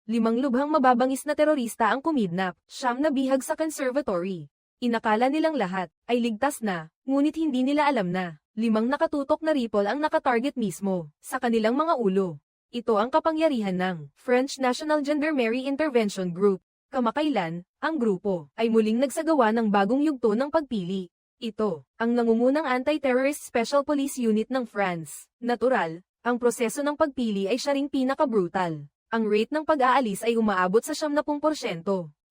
5 lubhang mababangis na terorista ang kumidnap, 9 na bihag sa conservatory. Inakala nilang lahat ay ligtas na, ngunit hindi nila alam na 5 nakatutok na rifle ang nakatarget mismo sa kanilang mga ulo. Ito ang kapangyarihan ng French National Gendarmerie Intervention Group. Kamakailan, ang grupo ay muling nagsagawa ng bagong yugto ng pagpili. Ito ang nangungunang Anti-Terrorist Special Police Unit ng France. Natural, ang proseso ng pagpili ay siya ring pinaka-brutal. Ang rate ng pag-aalis ay umaabot sa 70%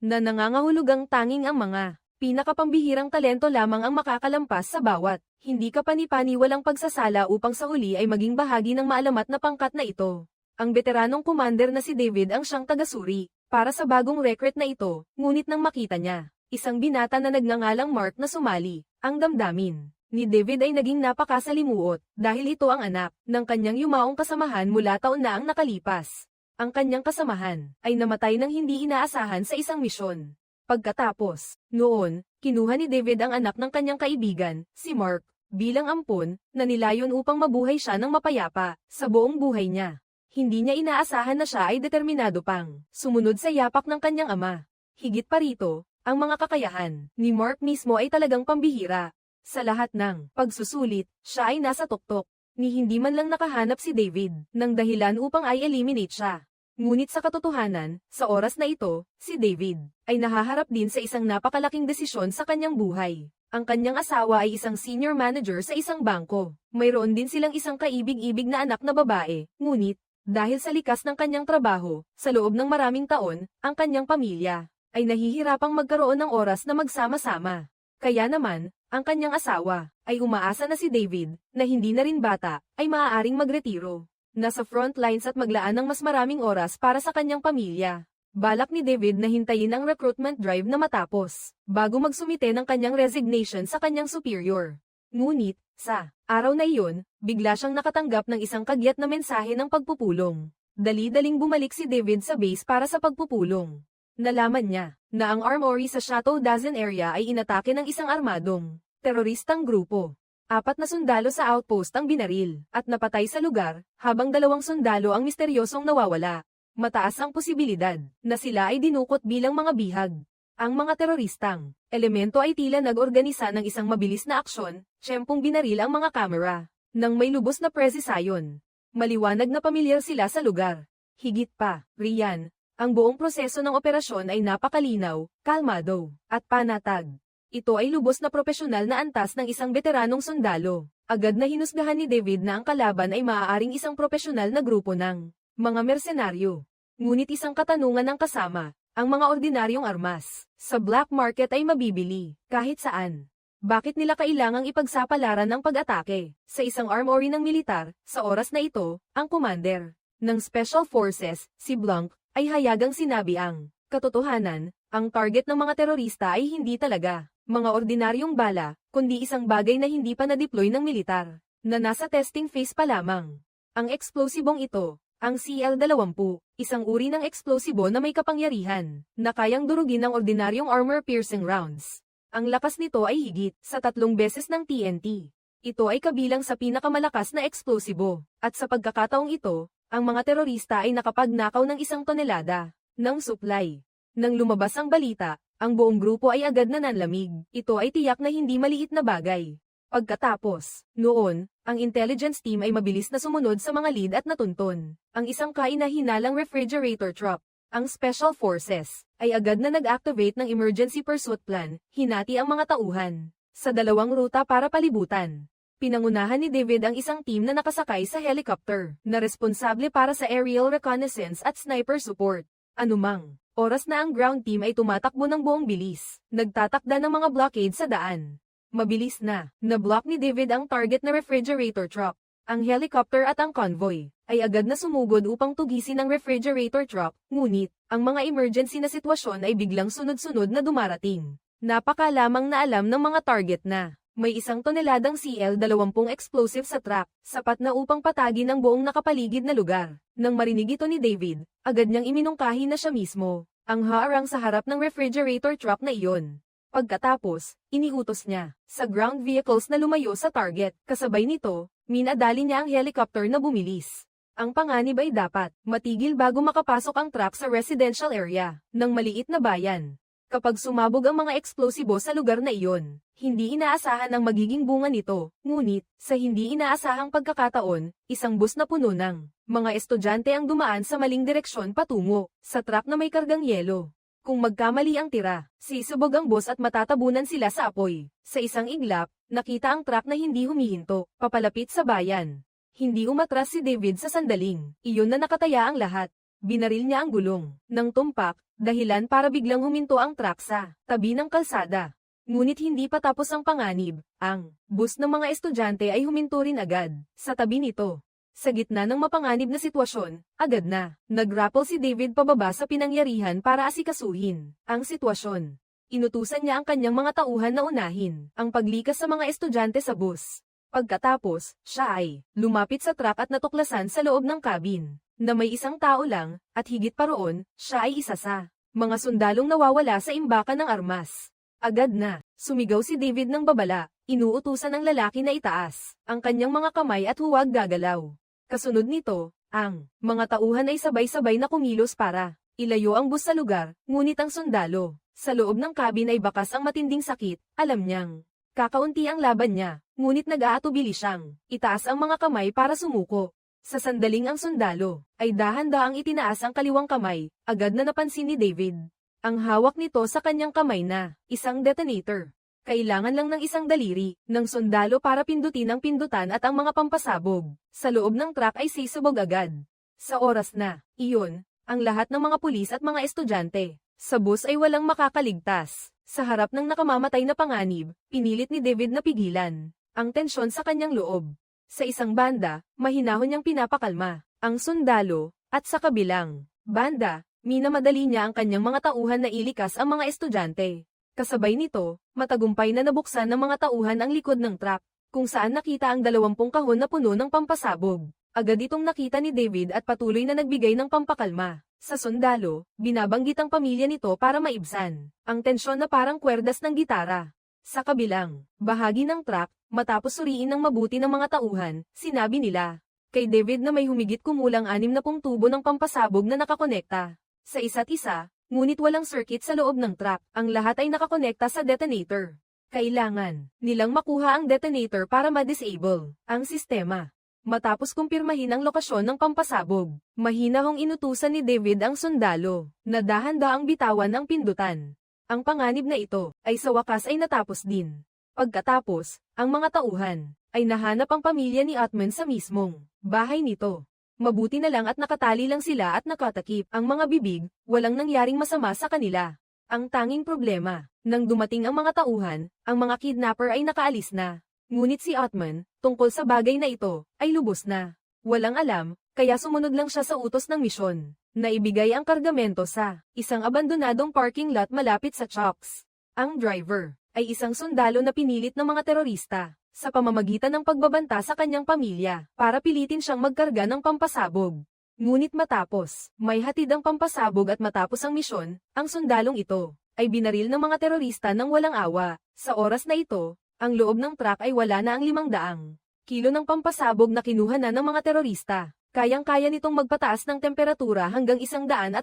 na nangangahulugang tanging ang mga pinakapambihirang talento lamang ang makakalampas sa bawat hindi ka pani-paniwalang pagsasala upang sa huli ay maging bahagi ng maalamat na pangkat na ito. Ang veteranong commander na si David ang siyang tagasuri para sa bagong recruit na ito, ngunit nang makita niya isang binata na nagngangalang Mark na sumali, ang damdamin ni David ay naging napakasalimuot dahil ito ang anak ng kanyang yumaong kasamahan mula taon na ang nakalipas. Ang kanyang kasamahan ay namatay nang hindi inaasahan sa isang misyon. Pagkatapos, noon, kinuha ni David ang anak ng kanyang kaibigan, si Mark, bilang ampon, na nilayon upang mabuhay siya ng mapayapa sa buong buhay niya. Hindi niya inaasahan na siya ay determinado pang sumunod sa yapak ng kanyang ama. Higit pa rito, ang mga kakayahan ni Mark mismo ay talagang pambihira. Sa lahat ng pagsusulit, siya ay nasa tuktok, ni hindi man lang nakahanap si David ng dahilan upang ay eliminate siya. Ngunit sa katotohanan, sa oras na ito, si David ay nahaharap din sa isang napakalaking desisyon sa kanyang buhay. Ang kanyang asawa ay isang senior manager sa isang bangko. Mayroon din silang isang kaibig-ibig na anak na babae, ngunit, dahil sa likas ng kanyang trabaho, sa loob ng maraming taon, ang kanyang pamilya ay nahihirapang magkaroon ng oras na magsama-sama. Kaya naman, ang kanyang asawa ay umaasa na si David, na hindi na rin bata, ay maaaring magretiro. Nasa front lines at maglaan ng mas maraming oras para sa kanyang pamilya. Balak ni David na hintayin ang recruitment drive na matapos, bago magsumite ng kanyang resignation sa kanyang superior. Ngunit, sa araw na iyon, bigla siyang nakatanggap ng isang kagyat na mensahe ng pagpupulong. Dali-daling bumalik si David sa base para sa pagpupulong. Nalaman niya na ang armory sa Chateau d'Azan area ay inatake ng isang armadong teroristang grupo. 4 na sundalo sa outpost ang binaril at napatay sa lugar, habang 2 sundalo ang misteryosong nawawala. Mataas ang posibilidad na sila ay dinukot bilang mga bihag. Ang mga teroristang elemento ay tila nag-organisa ng isang mabilis na aksyon, tiyempong binaril ang mga kamera. Nang may lubos na presisayon, maliwanag na pamilyar sila sa lugar. Higit pa, riyan, ang buong proseso ng operasyon ay napakalinaw, kalmado, at panatag. Ito ay lubos na propesyonal na antas ng isang veteranong sundalo. Agad na hinusgahan ni David na ang kalaban ay maaaring isang propesyonal na grupo ng mga mersenaryo. Ngunit isang katanungan ang kasama, ang mga ordinaryong armas sa black market ay mabibili kahit saan. Bakit nila kailangang ipagsapalaran ang pag-atake sa isang armory ng militar? Sa oras na ito, ang commander ng Special Forces, si Blanc, ay hayagang sinabi ang katotohanan, ang target ng mga terorista ay hindi talaga mga ordinaryong bala, kundi isang bagay na hindi pa na-deploy ng militar, na nasa testing phase pa lamang. Ang eksplosibong ito, ang CL-20, isang uri ng eksplosibo na may kapangyarihan, na kayang durugin ng ordinaryong armor-piercing rounds. Ang lakas nito ay higit sa 3 beses ng TNT. Ito ay kabilang sa pinakamalakas na eksplosibo, at sa pagkakataong ito, ang mga terorista ay nakapagnakaw ng 1 tonelada ng supply. Nang lumabas ang balita, ang buong grupo ay agad na nanlamig. Ito ay tiyak na hindi maliit na bagay. Pagkatapos, noon, ang intelligence team ay mabilis na sumunod sa mga lead at natuntun. Ang isang kaina-hinalang refrigerator truck, ang Special Forces, ay agad na nag-activate ng emergency pursuit plan, hinati ang mga tauhan sa 2 ruta para palibutan. Pinangunahan ni David ang isang team na nakasakay sa helicopter, na responsable para sa aerial reconnaissance at sniper support. Anumang oras na ang ground team ay tumatakbo ng buong bilis, nagtatakda ng mga blockade sa daan. Mabilis na block ni David ang target na refrigerator truck. Ang helicopter at ang convoy ay agad na sumugod upang tugisin ang refrigerator truck, ngunit, ang mga emergency na sitwasyon ay biglang sunod-sunod na dumarating. Napaka lamang na alam ng mga target na may 1 toneladang CL-20 explosive sa truck, sapat na upang patagin ang buong nakapaligid na lugar. Nang marinig ito ni David, agad niyang iminungkahi na siya mismo ang haarang sa harap ng refrigerator truck na iyon. Pagkatapos, iniutos niya sa ground vehicles na lumayo sa target. Kasabay nito, minadali niya ang helicopter na bumilis. Ang panganib ay dapat matigil bago makapasok ang truck sa residential area ng maliit na bayan. Kapag sumabog ang mga eksplosibo sa lugar na iyon, hindi inaasahan ang magiging bunga nito, ngunit, sa hindi inaasahang pagkakataon, isang bus na puno ng mga estudyante ang dumaan sa maling direksyon patungo sa truck na may kargang yelo. Kung magkamali ang tira, sisubog ang bus at matatabunan sila sa apoy. Sa isang iglap, nakita ang truck na hindi humihinto, papalapit sa bayan. Hindi umatras si David sa sandaling, iyon na nakataya ang lahat. Binaril niya ang gulong ng tumpak, dahilan para biglang huminto ang truck sa tabi ng kalsada. Ngunit hindi pa tapos ang panganib, ang bus ng mga estudyante ay huminto rin agad sa tabi nito. Sa gitna ng mapanganib na sitwasyon, agad na nag-rappel si David pababa sa pinangyarihan para asikasuhin ang sitwasyon. Inutusan niya ang kanyang mga tauhan na unahin ang paglikas sa mga estudyante sa bus. Pagkatapos, siya ay lumapit sa truck at natuklasan sa loob ng cabin na may isang tao lang, at higit pa roon, siya ay isa sa mga sundalong nawawala sa imbakan ng armas. Agad na sumigaw si David ng babala, inuutusan ng lalaki na itaas ang kanyang mga kamay at huwag gagalaw. Kasunod nito, ang mga tauhan ay sabay-sabay na kumilos para ilayo ang bus sa lugar, ngunit ang sundalo sa loob ng cabin ay bakas ang matinding sakit, alam niyang kakaunti ang laban niya, ngunit nag-aatubili siyang itaas ang mga kamay para sumuko. Sa sandaling ang sundalo ay dahan-daang itinaas ang kaliwang kamay, agad na napansin ni David ang hawak nito sa kanyang kamay na isang detonator. Kailangan lang ng isang daliri ng sundalo para pindutin ang pindutan at ang mga pampasabog sa loob ng truck ay sisubog agad. Sa oras na iyon, ang lahat ng mga pulis at mga estudyante sa bus ay walang makakaligtas. Sa harap ng nakamamatay na panganib, pinilit ni David na pigilan ang tensyon sa kanyang loob. Sa isang banda, mahinahon niyang pinapakalma ang sundalo, at sa kabilang banda, minamadali niya ang kanyang mga tauhan na ilikas ang mga estudyante. Kasabay nito, matagumpay na nabuksan ng mga tauhan ang likod ng truck, kung saan nakita ang 20 kahon na puno ng pampasabog. Agad itong nakita ni David at patuloy na nagbigay ng pampakalma. Sa sundalo, binabanggit ang pamilya nito para maibsan ang tensyon na parang kwerdas ng gitara. Sa kabilang bahagi ng truck, matapos suriin ng mabuti ng mga tauhan, sinabi nila kay David na may humigit kumulang 60 tubo ng pampasabog na nakakonekta sa isa't isa, ngunit walang circuit sa loob ng truck, ang lahat ay nakakonekta sa detonator. Kailangan nilang makuha ang detonator para ma-disable ang sistema. Matapos kumpirmahin ang lokasyon ng pampasabog, mahinahong inutusan ni David ang sundalo na dahan-daang bitawan ang pindutan. Ang panganib na ito ay sa wakas ay natapos din. Pagkatapos, ang mga tauhan ay nahanap ang pamilya ni Atman sa mismong bahay nito. Mabuti na lang at nakatali lang sila at nakatakip ang mga bibig, walang nangyaring masama sa kanila. Ang tanging problema, nang dumating ang mga tauhan, ang mga kidnapper ay nakaalis na. Ngunit si Atman, tungkol sa bagay na ito, ay lubos na walang alam, kaya sumunod lang siya sa utos ng misyon, na ibigay ang kargamento sa isang abandonadong parking lot malapit sa Chops. Ang driver ay isang sundalo na pinilit ng mga terorista, sa pamamagitan ng pagbabanta sa kanyang pamilya, para pilitin siyang magkarga ng pampasabog. Ngunit matapos, may hatid ang pampasabog at matapos ang misyon, ang sundalong ito ay binaril ng mga terorista ng walang awa. Sa oras na ito, ang loob ng truck ay wala na ang 500 kilo ng pampasabog na kinuha na ng mga terorista. Kayang-kaya nitong magpataas ng temperatura hanggang 180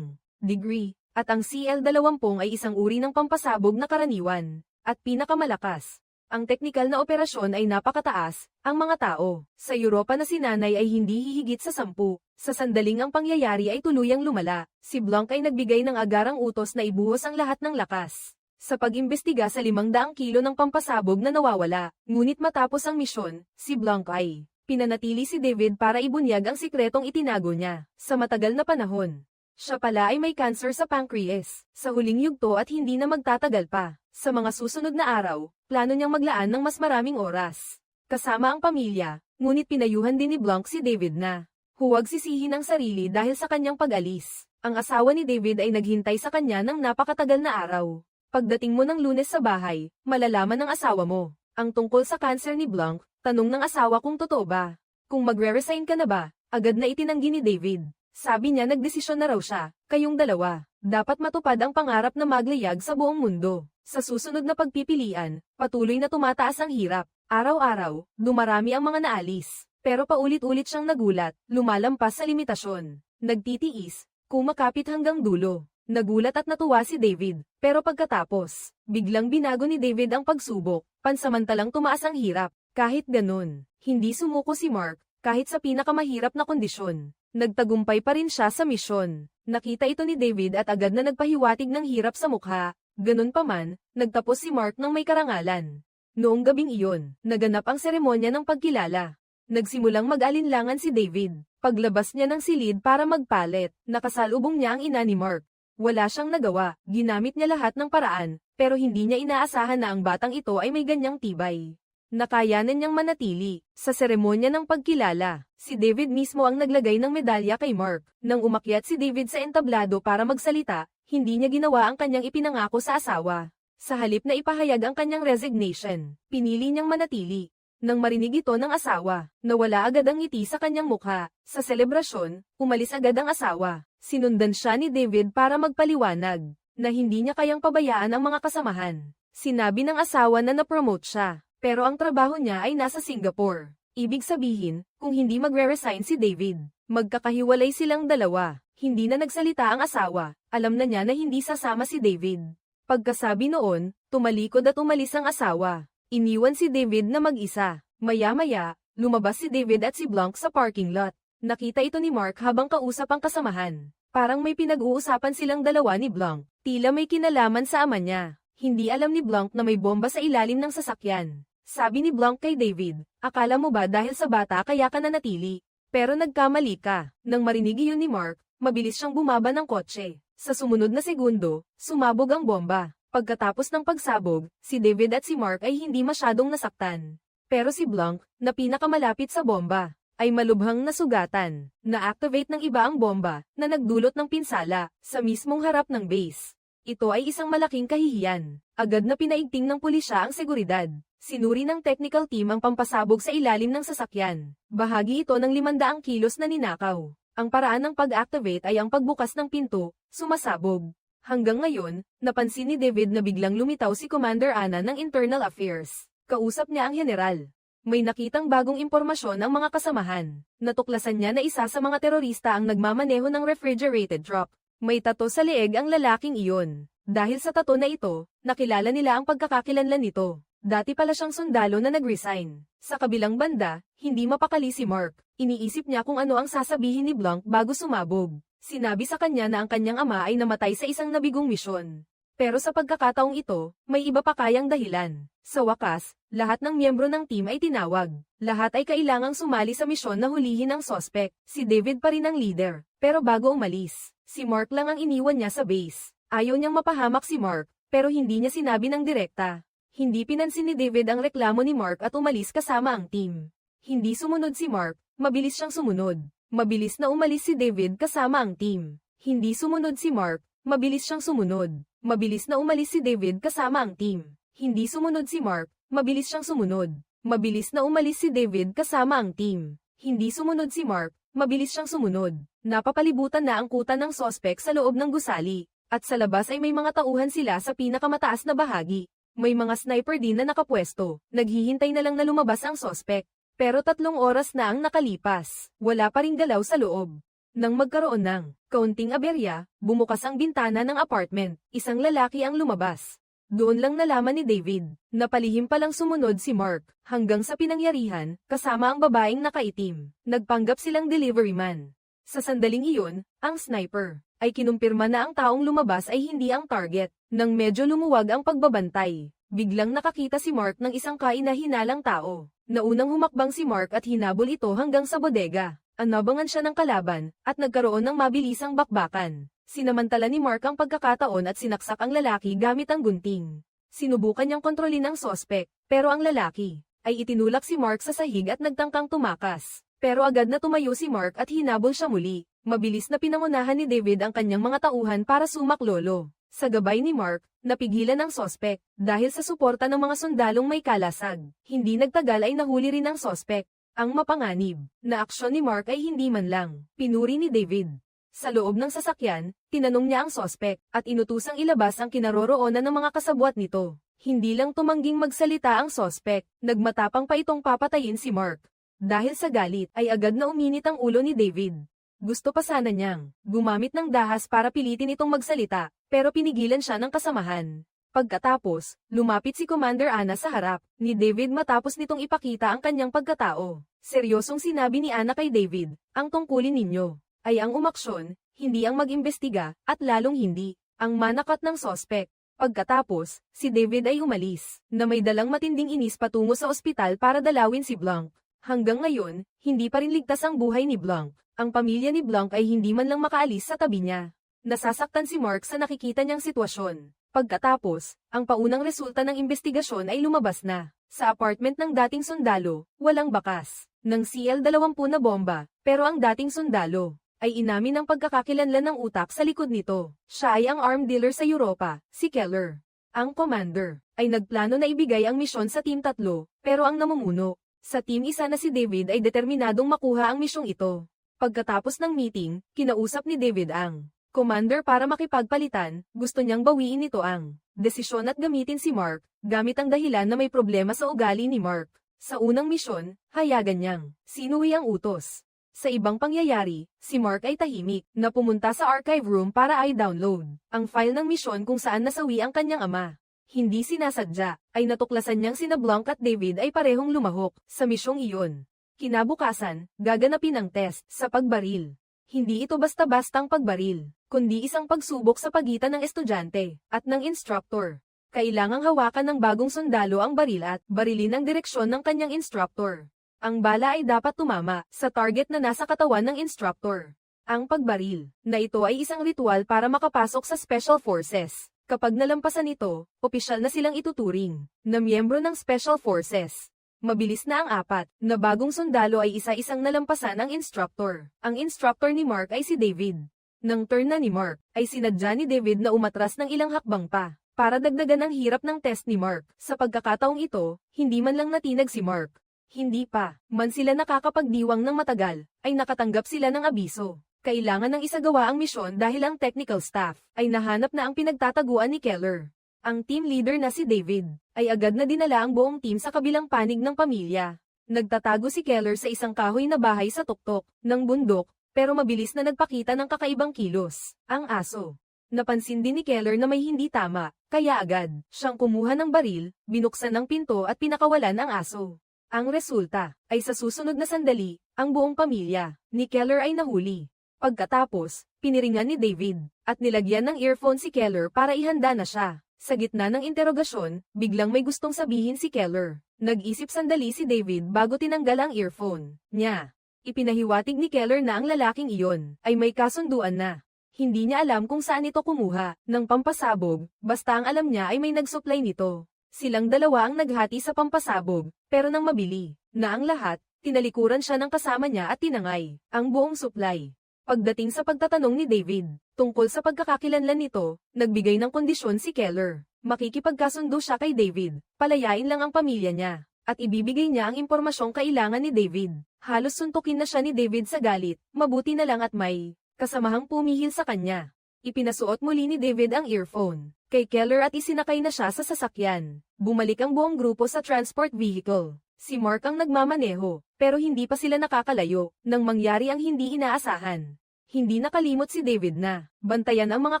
degree, at ang CL-20 ay isang uri ng pampasabog na karaniwan, at pinakamalakas. Ang teknikal na operasyon ay napakataas, ang mga tao sa Europa na sinanay ay hindi hihigit sa 10. Sa sandaling ang pangyayari ay tuluyang lumala, si Blanc ay nagbigay ng agarang utos na ibuhos ang lahat ng lakas sa pag-imbestiga sa 500 kilo ng pampasabog na nawawala. Ngunit matapos ang misyon, si Blanc ay pinanatili si David para ibunyag ang sikretong itinago niya sa matagal na panahon. Siya pala ay may cancer sa pancreas sa huling yugto at hindi na magtatagal pa. Sa mga susunod na araw, plano niyang maglaan ng mas maraming oras kasama ang pamilya, ngunit pinayuhan din ni Blanc si David na huwag sisihin ang sarili dahil sa kanyang pag-alis. Ang asawa ni David ay naghintay sa kanya ng napakatagal na araw. Pagdating mo ng Lunes sa bahay, malalaman ng asawa mo ang tungkol sa cancer ni Blanc. Tanong ng asawa kung totoo ba. Kung magre-resign ka na ba, agad na itinanggi ni David. Sabi niya nagdesisyon na raw siya, kayong dalawa, dapat matupad ang pangarap na maglayag sa buong mundo. Sa susunod na pagpipilian, patuloy na tumataas ang hirap. Araw-araw, dumarami ang mga naalis. Pero paulit-ulit siyang nagulat, lumalampas sa limitasyon. Nagtitiis, kumakapit hanggang dulo. Nagulat at natuwa si David, pero pagkatapos, biglang binago ni David ang pagsubok, pansamantalang tumaas ang hirap. Kahit ganun, hindi sumuko si Mark, kahit sa pinakamahirap na kondisyon. Nagtagumpay pa rin siya sa misyon. Nakita ito ni David at agad na nagpahiwatig ng hirap sa mukha. Ganun pa man, nagtapos si Mark ng may karangalan. Noong gabing iyon, naganap ang seremonya ng pagkilala. Nagsimulang mag-alinlangan si David. Paglabas niya ng silid para magpalit, nakasalubong niya ang ina ni Mark. Wala siyang nagawa, ginamit niya lahat ng paraan, pero hindi niya inaasahan na ang batang ito ay may ganyang tibay. Nakayanan niyang manatili. Sa seremonya ng pagkilala, si David mismo ang naglagay ng medalya kay Mark. Nang umakyat si David sa entablado para magsalita, hindi niya ginawa ang kanyang ipinangako sa asawa. Sa halip na ipahayag ang kanyang resignation, pinili niyang manatili. Nang marinig ito ng asawa, nawala agad ang ngiti sa kanyang mukha. Sa selebrasyon, umalis agad ang asawa. Sinundan siya ni David para magpaliwanag na hindi niya kayang pabayaan ang mga kasamahan. Sinabi ng asawa na na-promote siya, pero ang trabaho niya ay nasa Singapore. Ibig sabihin, kung hindi magre-resign si David, magkakahiwalay silang dalawa. Hindi na nagsalita ang asawa, alam na niya na hindi sasama si David. Pagkasabi noon, tumalikod at umalis ang asawa. Iniwan si David na mag-isa. Maya-maya, lumabas si David at si Blanc sa parking lot. Nakita ito ni Mark habang kausap ang kasamahan. Parang may pinag-uusapan silang dalawa ni Blanc. Tila may kinalaman sa ama niya. Hindi alam ni Blanc na may bomba sa ilalim ng sasakyan. Sabi ni Blanc kay David, akala mo ba dahil sa bata kaya ka nanatili? Pero nagkamali ka. Nang marinig iyon ni Mark, mabilis siyang bumaba ng kotse. Sa sumunod na segundo, sumabog ang bomba. Pagkatapos ng pagsabog, si David at si Mark ay hindi masyadong nasaktan. Pero si Blanc, na pinakamalapit sa bomba, ay malubhang nasugatan. Na-activate ng iba ang bomba, na nagdulot ng pinsala, sa mismong harap ng base. Ito ay isang malaking kahihiyan. Agad na pinaigting ng pulisya ang seguridad. Sinuri ng technical team ang pampasabog sa ilalim ng sasakyan. Bahagi ito ng 500 kilos na ninakaw. Ang paraan ng pag-activate ay ang pagbukas ng pinto, sumasabog. Hanggang ngayon, napansin ni David na biglang lumitaw si Commander Anna ng Internal Affairs. Kausap niya ang general. May nakitang bagong impormasyon ang mga kasamahan. Natuklasan niya na isa sa mga terorista ang nagmamaneho ng refrigerated truck. May tato sa leeg ang lalaking iyon. Dahil sa tato na ito, nakilala nila ang pagkakakilanlan nito. Dati pala siyang sundalo na nag-resign. Sa kabilang banda, hindi mapakali si Mark. Iniisip niya kung ano ang sasabihin ni Blanc bago sumabog. Sinabi sa kanya na ang kanyang ama ay namatay sa isang nabigong misyon. Pero sa pagkakataong ito, may iba pa kayang dahilan. Sa wakas, lahat ng miyembro ng team ay tinawag. Lahat ay kailangang sumali sa misyon na hulihin ang sospek. Si David pa rin ang leader. Pero bago umalis, si Mark lang ang iniwan niya sa base. Ayaw niyang mapahamak si Mark, pero hindi niya sinabi ng direkta. Hindi pinansin ni David ang reklamo ni Mark at umalis kasama ang team. Hindi sumunod si Mark, mabilis siyang sumunod. Mabilis na umalis si David kasama ang team. Hindi sumunod si Mark, mabilis siyang sumunod. Mabilis na umalis si David kasama ang team. Hindi sumunod si Mark, mabilis siyang sumunod. Mabilis na umalis si David kasama ang team. Hindi sumunod si Mark, mabilis siyang sumunod. Napapalibutan na ang kuta ng sospek sa loob ng gusali. At sa labas ay may mga tauhan sila sa pinakamataas na bahagi. May mga sniper din na nakapwesto. Naghihintay na lang na lumabas ang sospek. Pero 3 oras na ang nakalipas, wala pa ring galaw sa loob. Nang magkaroon ng kaunting aberya, bumukas ang bintana ng apartment, isang lalaki ang lumabas. Doon lang nalaman ni David, na palihim palang sumunod si Mark, hanggang sa pinangyarihan, kasama ang babaeng nakaitim. Nagpanggap silang delivery man. Sa sandaling iyon, ang sniper, ay kinumpirma na ang taong lumabas ay hindi ang target. Nang medyo lumuwag ang pagbabantay, biglang nakakita si Mark ng isang kaina-hinalang tao. Naunang humakbang si Mark at hinabol ito hanggang sa bodega. Anabangan siya ng kalaban, at nagkaroon ng mabilisang bakbakan. Sinamantala ni Mark ang pagkakataon at sinaksak ang lalaki gamit ang gunting. Sinubukan niyang kontrolin ang sospek, pero ang lalaki ay itinulak si Mark sa sahig at nagtangkang tumakas. Pero agad na tumayo si Mark at hinabol siya muli. Mabilis na pinangunahan ni David ang kanyang mga tauhan para sumaklolo. Sa gabay ni Mark, napigilan ang sospek. Dahil sa suporta ng mga sundalong may kalasag, hindi nagtagal ay nahuli rin ang sospek. Ang mapanganib na aksyon ni Mark ay hindi man lang pinuri ni David. Sa loob ng sasakyan, tinanong niya ang sospek at inutusang ilabas ang kinaroroonan ng mga kasabwat nito. Hindi lang tumangging magsalita ang sospek, nagmatapang pa itong papatayin si Mark. Dahil sa galit, ay agad na uminit ang ulo ni David. Gusto pa sana niyang gumamit ng dahas para pilitin itong magsalita, pero pinigilan siya ng kasamahan. Pagkatapos, lumapit si Commander Anna sa harap ni David matapos nitong ipakita ang kanyang pagkatao. Seryosong sinabi ni Anna kay David, ang tungkulin ninyo ay ang umaksyon, hindi ang mag-imbestiga, at lalong hindi ang manakat ng sospek. Pagkatapos, si David ay umalis, na may dalang matinding inis patungo sa ospital para dalawin si Blanc. Hanggang ngayon, hindi pa rin ligtas ang buhay ni Blanc. Ang pamilya ni Blanc ay hindi man lang makaalis sa tabi niya. Nasasaktan si Mark sa nakikita niyang sitwasyon. Pagkatapos, ang paunang resulta ng investigasyon ay lumabas na. Sa apartment ng dating sundalo, walang bakas ng CL-20 na bomba, pero ang dating sundalo ay inamin ang pagkakakilanlan ng utak sa likod nito. Siya ay ang arm dealer sa Europa, si Keller. Ang commander ay nagplano na ibigay ang misyon sa Team 3, pero ang namumuno sa Team 1 na si David ay determinadong makuha ang misyong ito. Pagkatapos ng meeting, kinausap ni David ang commander para makipagpalitan, gusto niyang bawiin nito ang desisyon at gamitin si Mark, gamit ang dahilan na may problema sa ugali ni Mark. Sa unang misyon, hayagan niyang sinuwi ang utos. Sa ibang pangyayari, si Mark ay tahimik na pumunta sa archive room para i-download ang file ng misyon kung saan nasawi ang kanyang ama. Hindi sinasadya, ay natuklasan niyang sina Blanc at David ay parehong lumahok sa misyong iyon. Kinabukasan, gaganapin ang test sa pagbaril. Hindi ito basta-bastang pagbaril, kundi isang pagsubok sa pagitan ng estudyante at ng instructor. Kailangang hawakan ng bagong sundalo ang baril at barilin ang direksyon ng kanyang instructor. Ang bala ay dapat tumama sa target na nasa katawan ng instructor. Ang pagbaril na ito ay isang ritual para makapasok sa Special Forces. Kapag nalampasan ito, opisyal na silang ituturing na miyembro ng Special Forces. Mabilis na ang apat na bagong sundalo ay isa-isang nalampasan ang instructor. Ang instructor ni Mark ay si David. Nang turn na ni Mark, ay sinadya ni David na umatras ng ilang hakbang pa para dagdagan ang hirap ng test ni Mark. Sa pagkakataong ito, hindi man lang natinag si Mark. Hindi pa man sila nakakapagdiwang ng matagal, ay nakatanggap sila ng abiso. Kailangan ng isagawa ang misyon dahil ang technical staff ay nahanap na ang pinagtataguan ni Keller. Ang team leader na si David ay agad na dinala ang buong team sa kabilang panig ng pamilya. Nagtatago si Keller sa isang kahoy na bahay sa tuktok ng bundok, pero mabilis na nagpakita ng kakaibang kilos. Ang aso. Napansin din ni Keller na may hindi tama, kaya agad siyang kumuha ng baril, binuksan ang pinto at pinakawalan ang aso. Ang resulta ay sa susunod na sandali, ang buong pamilya ni Keller ay nahuli. Pagkatapos, piniringan ni David at nilagyan ng earphone si Keller para ihanda na siya. Sa gitna ng interogasyon, biglang may gustong sabihin si Keller. Nag-isip sandali si David bago tinanggal ang earphone niya. Ipinahiwatig ni Keller na ang lalaking iyon ay may kasunduan na. Hindi niya alam kung saan ito kumuha ng pampasabog, basta ang alam niya ay may nag-supply nito. Silang dalawa ang naghati sa pampasabog, pero nang mabili na ang lahat, tinalikuran siya ng kasama niya at tinangay ang buong supply. Pagdating sa pagtatanong ni David tungkol sa pagkakakilanlan nito, nagbigay ng kondisyon si Keller. Makikipagkasundo siya kay David, palayain lang ang pamilya niya, at ibibigay niya ang impormasyong kailangan ni David. Halos suntukin na siya ni David sa galit, mabuti na lang at may kasamahang pumihil sa kanya. Ipinasuot muli ni David ang earphone kay Keller at isinakay na siya sa sasakyan. Bumalik ang buong grupo sa transport vehicle. Si Mark ang nagmamaneho, pero hindi pa sila nakakalayo nang mangyari ang hindi inaasahan. Hindi nakalimot si David na bantayan ang mga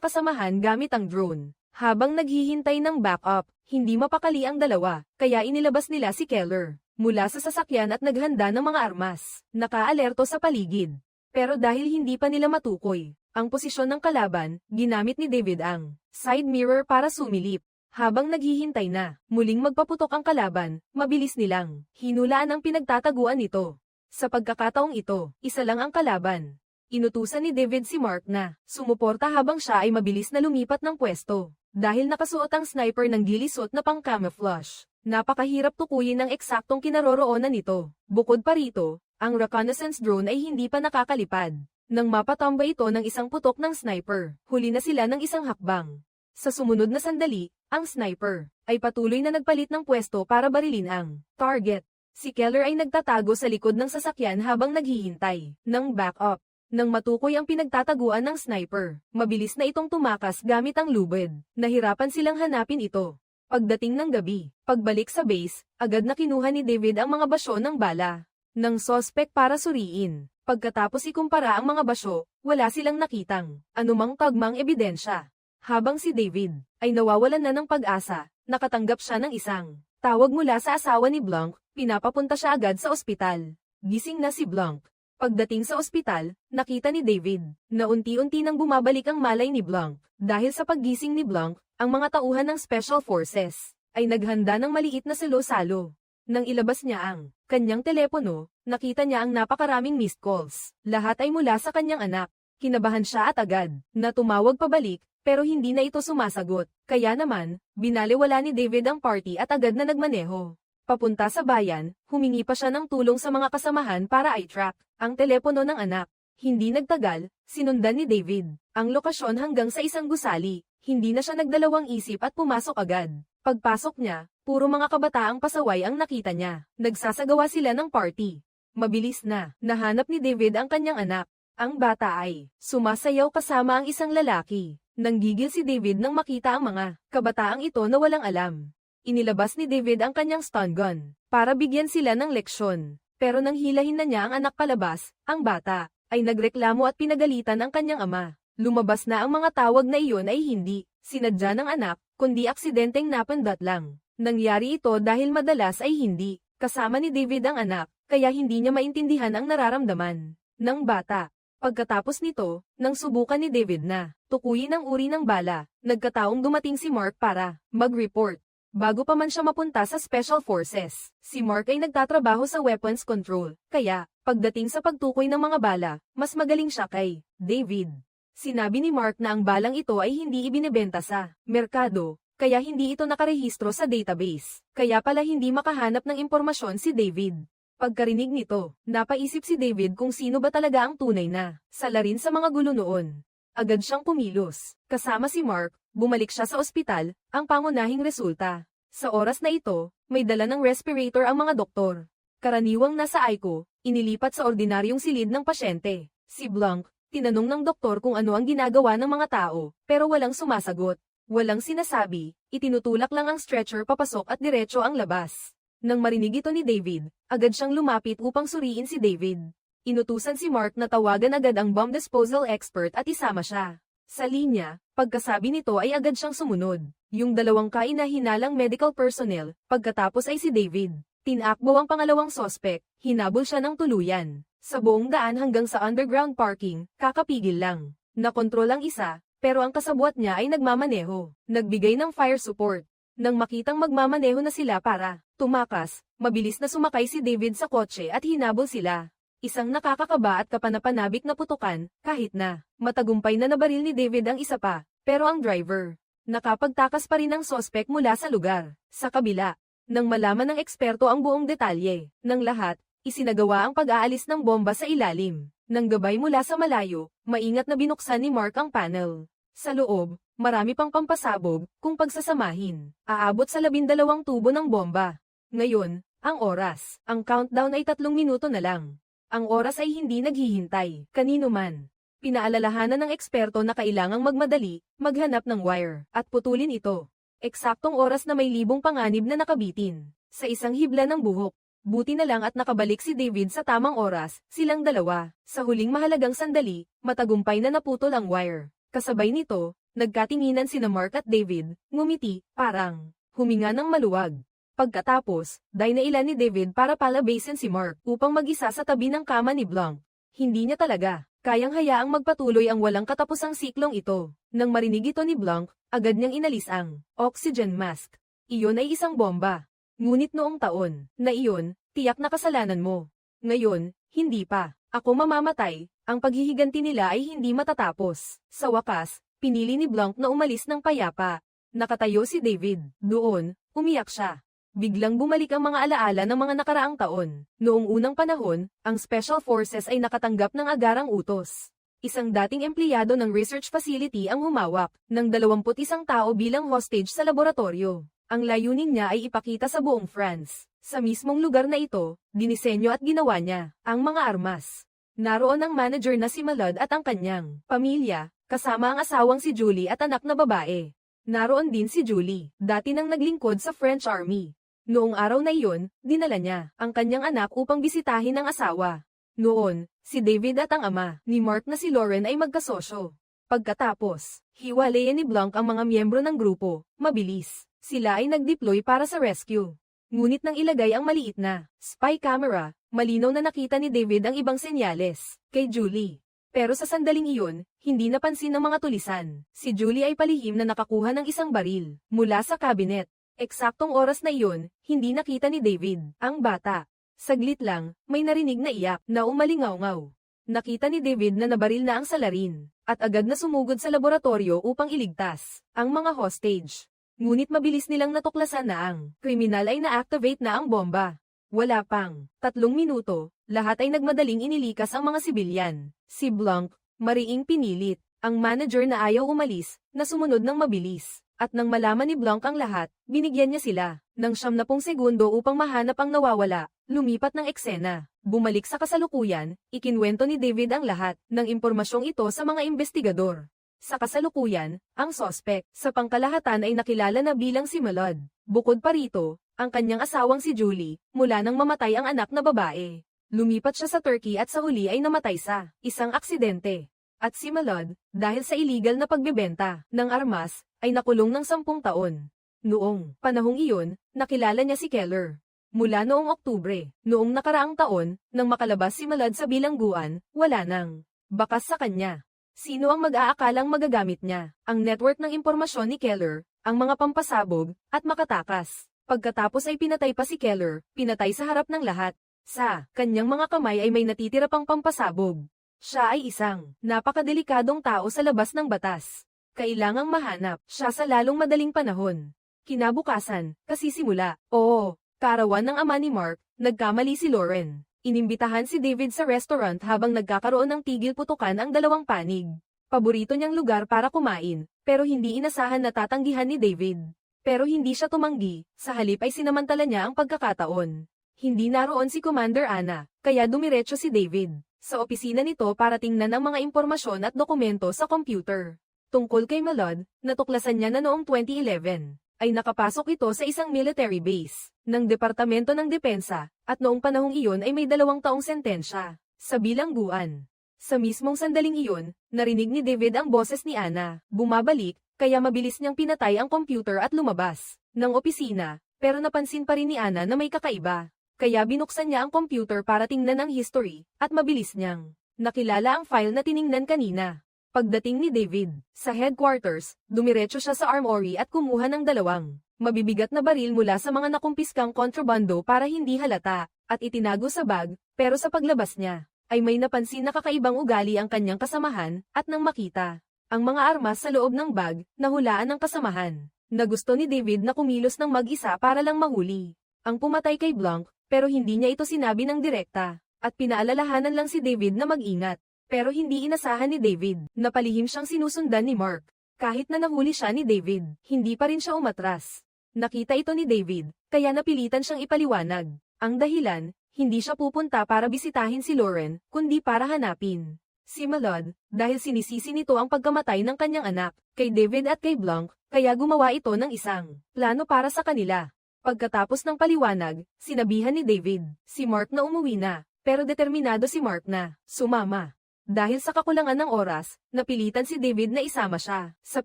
kasamahan gamit ang drone. Habang naghihintay ng backup, hindi mapakali ang dalawa, kaya inilabas nila si Keller mula sa sasakyan at naghanda ng mga armas. Nakaalerto sa paligid. Pero dahil hindi pa nila matukoy ang posisyon ng kalaban, ginamit ni David ang side mirror para sumilip. Habang naghihintay na muling magpaputok ang kalaban, mabilis nilang hinulaan ang pinagtataguan nito. Sa pagkakataong ito, isa lang ang kalaban. Inutusan ni David si Mark na sumuporta habang siya ay mabilis na lumipat ng pwesto. Dahil nakasuot ang sniper ng gilisot na pang-camouflage, napakahirap tukuyin ang eksaktong kinaroroonan nito. Bukod pa rito, ang reconnaissance drone ay hindi pa nakakalipad. Nang mapatamba ito ng isang putok ng sniper, huli na sila ng isang hakbang. Sa sumunod na sandali, ang sniper ay patuloy na nagpalit ng pwesto para barilin ang target. Si Keller ay nagtatago sa likod ng sasakyan habang naghihintay ng backup. Nang matukoy ang pinagtataguan ng sniper, mabilis na itong tumakas gamit ang lubid. Nahirapan silang hanapin ito. Pagdating ng gabi, pagbalik sa base, agad na kinuha ni David ang mga basyo ng bala. ng sospek para suriin. Pagkatapos ikumpara ang mga basyo, wala silang nakitang anumang tagmang ebidensya. Habang si David ay nawawalan na ng pag-asa, nakatanggap siya ng isang tawag mula sa asawa ni Blanc, pinapapunta siya agad sa ospital. Gising na si Blanc. Pagdating sa ospital, nakita ni David na unti-unti nang bumabalik ang malay ni Blanc. Dahil sa paggising ni Blanc, ang mga tauhan ng Special Forces ay naghanda ng maliit na salo-salo. Nang ilabas niya ang kanyang telepono, nakita niya ang napakaraming missed calls. Lahat ay mula sa kanyang anak. Kinabahan siya at agad na tumawag pabalik, pero hindi na ito sumasagot. Kaya naman, binaliwala ni David ang party at agad na nagmaneho. Papunta sa bayan, humingi pa siya ng tulong sa mga kasamahan para i-track ang telepono ng anak. Hindi nagtagal, sinundan ni David ang lokasyon hanggang sa isang gusali. Hindi na siya nagdalawang isip at pumasok agad. Pagpasok niya, puro mga kabataang pasaway ang nakita niya. Nagsasagawa sila ng party. Mabilis na, nahanap ni David ang kanyang anak. Ang bata ay sumasayaw kasama ang isang lalaki. Nanggigil si David nang makita ang mga kabataang ito na walang alam. Inilabas ni David ang kanyang stun gun para bigyan sila ng leksyon. Pero nang hilahin na niya ang anak palabas, ang bata ay nagreklamo at pinagalitan ang kanyang ama. Lumabas na ang mga tawag na iyon ay hindi sinadya ng anak, kundi aksidenteng napindot lang. Nangyari ito dahil madalas ay hindi kasama ni David ang anak, kaya hindi niya maintindihan ang nararamdaman ng bata. Pagkatapos nito, nang subukan ni David na tukuyin ang uri ng bala, nagkataong dumating si Mark para mag-report. Bago pa man siya mapunta sa Special Forces, si Mark ay nagtatrabaho sa weapons control, kaya, pagdating sa pagtukoy ng mga bala, mas magaling siya kay David. Sinabi ni Mark na ang balang ito ay hindi ibinebenta sa merkado, kaya hindi ito nakarehistro sa database, kaya pala hindi makahanap ng impormasyon si David. Pagkarinig nito, napaisip si David kung sino ba talaga ang tunay na salarin sa mga gulo noon. Agad siyang pumilos. Kasama si Mark, bumalik siya sa ospital, ang pangunahing resulta. Sa oras na ito, may dala ng respirator ang mga doktor. Karaniwang nasa ICU, inilipat sa ordinaryong silid ng pasyente. Si Blanc, tinanong ng doktor kung ano ang ginagawa ng mga tao, pero walang sumasagot. Walang sinasabi, itinutulak lang ang stretcher papasok at diretso ang labas. Nang marinig ito ni David, agad siyang lumapit upang suriin si David. Inutusan si Mark na tawagan agad ang bomb disposal expert at isama siya. Sa linya, pagkasabi nito ay agad siyang sumunod. Yung dalawang kaina-hinalang medical personnel, pagkatapos ay si David. Tinakbo ang pangalawang sospek, hinabol siya ng tuluyan. Sa buong daan hanggang sa underground parking, kakapigil lang. Nakontrol ang isa, pero ang kasabwat niya ay nagmamaneho. Nagbigay ng fire support. Nang makitang magmamaneho na sila para tumakas, mabilis na sumakay si David sa kotse at hinabol sila. Isang nakakakaba at kapanapanabik na putukan, kahit na matagumpay na nabaril ni David ang isa pa, pero ang driver, nakapagtakas pa rin ang sospek mula sa lugar. Sa kabila, nang malaman ng eksperto ang buong detalye ng lahat, isinagawa ang pag-aalis ng bomba sa ilalim. Nang gabay mula sa malayo, maingat na binuksan ni Mark ang panel. Sa loob, marami pang pampasabog, kung pagsasamahin, aabot sa 12 tubo ng bomba. Ngayon, ang oras, ang countdown ay 3 minuto na lang. Ang oras ay hindi naghihintay, kanino man. Pinaalalahanan ng eksperto na kailangang magmadali, maghanap ng wire, at putulin ito. Eksaktong oras na may libong panganib na nakabitin sa isang hibla ng buhok. Buti na lang at nakabalik si David sa tamang oras, silang dalawa. Sa huling mahalagang sandali, matagumpay na naputol ang wire. Kasabay nito, nagkatinginan sina Mark at David, ngumiti, parang huminga ng maluwag. Pagkatapos, dainailan ni David para palabasin si Mark upang mag-isa sa tabi ng kama ni Blanc. Hindi niya talaga kayang hayaang magpatuloy ang walang katapusang siklong ito. Nang marinig ito ni Blanc, agad niyang inalis ang oxygen mask. Iyon ay isang bomba. Ngunit noong taon na iyon, tiyak na kasalanan mo. Ngayon, hindi pa. Ako mamamatay, ang paghihiganti nila ay hindi matatapos. Sa wakas, pinili ni Blanc na umalis ng payapa. Nakatayo si David. Doon, umiyak siya. Biglang bumalik ang mga alaala ng mga nakaraang taon. Noong unang panahon, ang Special Forces ay nakatanggap ng agarang utos. Isang dating empleyado ng research facility ang humawak ng 21 tao bilang hostage sa laboratorio. Ang layunin niya ay ipakita sa buong France. Sa mismong lugar na ito, dinisenyo at ginawa niya ang mga armas. Naroon ang manager na si Malad at ang kanyang pamilya, kasama ang asawang si Julie at anak na babae. Naroon din si Julie, dati nang naglingkod sa French Army. Noong araw na iyon, dinala niya ang kanyang anak upang bisitahin ang asawa. Noon, si David at ang ama ni Mark na si Lauren ay magkasosyo. Pagkatapos, hiwalayan ni Blanc ang mga miyembro ng grupo, mabilis. Sila ay nag-deploy para sa rescue. Ngunit nang ilagay ang maliit na spy camera, malinaw na nakita ni David ang ibang senyales kay Julie. Pero sa sandaling iyon, hindi napansin ng mga tulisan. Si Julie ay palihim na nakakuha ng isang baril mula sa cabinet. Eksaktong oras na iyon, hindi nakita ni David ang bata. Saglit lang, may narinig na iyak na umalingaw-ngaw. Nakita ni David na nabaril na ang salarin, at agad na sumugod sa laboratorio upang iligtas ang mga hostage. Ngunit mabilis nilang natuklasan na ang kriminal ay na-activate na ang bomba. Wala pang 3 minuto, lahat ay nagmadaling inilikas ang mga sibilyan. Si Blanc, mariing pinilit, ang manager na ayaw umalis, na sumunod ng mabilis. At nang malaman ni Blanc ang lahat, binigyan niya sila ng 70 segundo upang mahanap ang nawawala, lumipat ng eksena. Bumalik sa kasalukuyan, ikinwento ni David ang lahat ng impormasyong ito sa mga investigador. Sa kasalukuyan, ang sospek sa pangkalahatan ay nakilala na bilang si Malod. Bukod pa rito, ang kanyang asawang si Julie, mula nang mamatay ang anak na babae. Lumipat siya sa Turkey at sa huli ay namatay sa isang aksidente. At si Malod, dahil sa illegal na pagbebenta ng armas, ay nakulong ng 10 taon. Noong panahong iyon, nakilala niya si Keller. Mula noong Oktubre, noong nakaraang taon, nang makalabas si Malod sa bilangguan, wala nang bakas sa kanya. Sino ang mag-aakalang magagamit niya? Ang network ng impormasyon ni Keller, ang mga pampasabog, at makatakas. Pagkatapos ay pinatay pa si Keller, pinatay sa harap ng lahat. Sa kanyang mga kamay ay may natitira pang pampasabog. Siya ay isang napakadelikadong tao sa labas ng batas. Kailangang mahanap siya sa lalong madaling panahon. Kinabukasan, kasisimula. Oo, karawan ng ama ni Mark, nagkamali si Lauren. Inimbitahan si David sa restaurant habang nagkakaroon ng tigil putukan ang dalawang panig. Paborito niyang lugar para kumain, pero hindi inasahan na tatanggihan ni David. Pero hindi siya tumanggi, sa halip ay sinamantala niya ang pagkakataon. Hindi naroon si Commander Anna, kaya dumiretso si David sa opisina nito para tingnan ang mga impormasyon at dokumento sa computer. Tungkol kay Malod, natuklasan niya na noong 2011, ay nakapasok ito sa isang military base ng Departamento ng Depensa, at noong panahong iyon ay may 2 taong sentensya sa bilangguan. Sa mismong sandaling iyon, narinig ni David ang boses ni Anna, bumabalik, kaya mabilis niyang pinatay ang computer at lumabas ng opisina, pero napansin pa rin ni Anna na may kakaiba. Kaya binuksan niya ang computer para tingnan ang history, at mabilis niyang nakilala ang file na tiningnan kanina. Pagdating ni David sa headquarters, dumiretso siya sa armory at kumuha ng 2 mabibigat na baril mula sa mga nakumpiskang kontrabando para hindi halata, at itinago sa bag, pero sa paglabas niya, ay may napansin na kakaibang ugali ang kanyang kasamahan, at nang makita ang mga armas sa loob ng bag, nahulaan ng kasamahan. Nagusto ni David na kumilos ng mag-isa para lang mahuli ang pumatay kay Blanc, pero hindi niya ito sinabi ng direkta, at pinaalalahanan lang si David na mag-ingat. Pero hindi inasahan ni David na palihim siyang sinusundan ni Mark. Kahit na nahuli siya ni David, hindi pa rin siya umatras. Nakita ito ni David, kaya napilitan siyang ipaliwanag. Ang dahilan, hindi siya pupunta para bisitahin si Lauren, kundi para hanapin si Malod, dahil sinisisi nito ang pagkamatay ng kanyang anak, kay David at kay Blanc, kaya gumawa ito ng isang plano para sa kanila. Pagkatapos ng paliwanag, sinabihan ni David si Mark na umuwi na, pero determinado si Mark na sumama. Dahil sa kakulangan ng oras, napilitan si David na isama siya sa